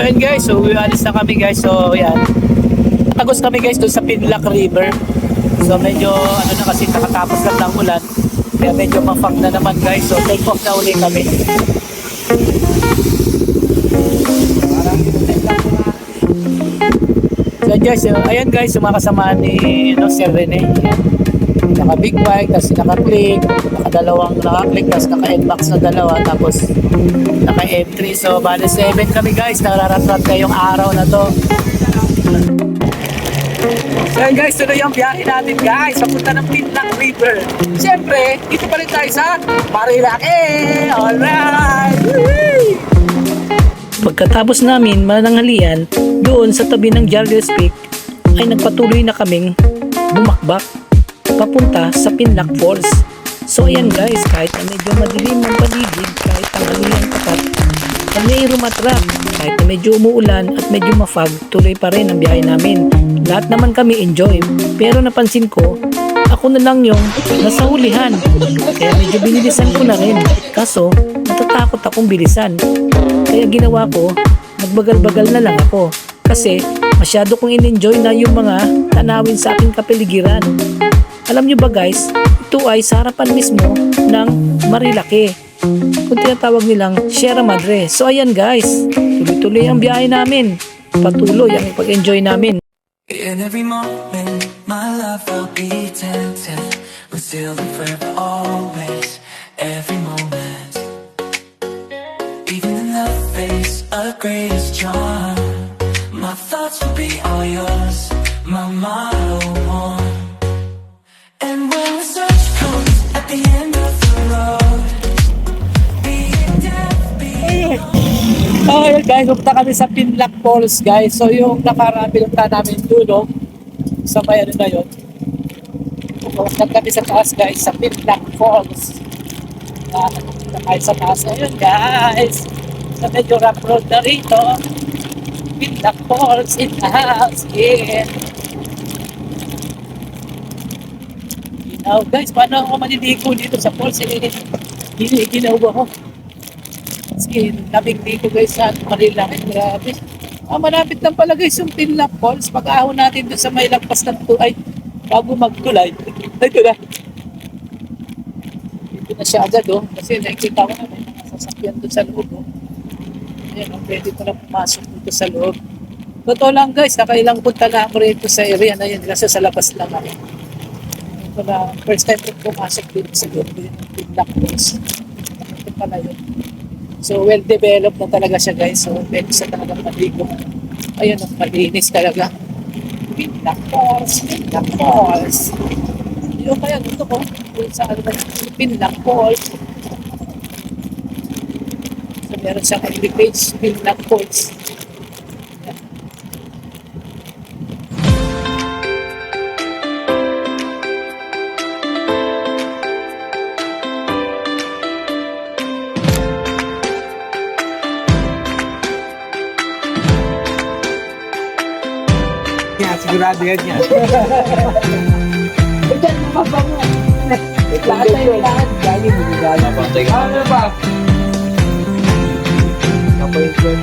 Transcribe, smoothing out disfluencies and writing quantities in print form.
ayun guys, so alis na kami guys. So yan, tagos kami guys doon sa Pinlac River. So medyo ano na kasi nakatapos lang ng ulan, kaya medyo mafang na naman guys. So take off na uli kami. So guys, ayan guys, sumakasama ni Sir Rene. Naka big bike, tapos naka click, dalawang naka click, tapos naka NMAX na dalawa, tapos naka M3. So bali 7 kami guys, nararatrat ngayong araw na to. So yun guys, tuloy yung biyahe natin guys, papunta ng Pinlac River. Siyempre, dito pa rin tayo sa Marilake. Alright! Pagkatapos namin mananghalian doon sa tabi ng Jardel's Peak, ay nagpatuloy na kaming bumakbak papunta sa Pinlac Falls. So ayan guys, kahit na medyo madilim ang paligid, kahit tanghalian tapat, ay may rumatrak. Kahit na medyo umuulan at medyo mafag, tuloy pa rin ang biyahe namin. Lahat naman kami enjoy, pero napansin ko, ako na lang yung nasa hulihan. Kaya medyo binilisan ko na rin. Kaso, natatakot akong bilisan. Kaya ginawa ko, magbagal-bagal na lang ako. Kasi masyado kong in-enjoy na yung mga tanawin sa aking kapaligiran. Alam nyo ba guys, ito ay sa harapan mismo ng Marilake, kung tinatawag nilang Sierra Madre. So ayan guys, tuloy-tuloy ang biyahe namin. Patuloy ang pag-enjoy namin. In every moment, my love will be tempted, but still and forever always, every moment. Even in the face of greatest charm, my thoughts will be all yours, my motto one. And when the search comes at the end of the road, being deaf, being Oh yun guys, pupunta kami sa Pinlac Falls guys. So yung pinunta namin doon, no? Sa may ano na yun. Pupunta kami sa taas guys, sa Pinlac Falls. Pupunta tayo sa taas na yun guys. So medyo rough road na rito. Pinlac Falls in the house. Yeah. Now guys, paano ako maliligo dito sa falls? Ginawa ko. Sige, labing dito guys sa Marilake. Grabe. Malapit lang pala guys yung Pinlac Falls. Pag-ahon natin doon sa may lampas ng ay bago magtulay. Ito na. Dito na siya agad oh. Kasi nakikita ko na may mga sasakyan doon sa loob oh. Ayan oh, pwede ko na pumasok dito sa loob. Totoo lang guys, nakailang punta na ako rito sa area na yun kasi sa labas lang ako. Ito na, first time ko pumasok dito sa loob yung Pinlac Falls. Ito pala yun. So well developed na talaga siya guys. So pwede siya talagang maligo. Ayun, malinis talaga. Pinlac Falls, Pinlac Falls. Yung kaya gusto ko sa ano ba, Pinlac Falls. So meron siyang FB page, Pinlac Falls. Sigurado yan yan. Ito ang mabango. Lahat tayo lahat. Galing mo galing. Ano ba? Kapoy-poy.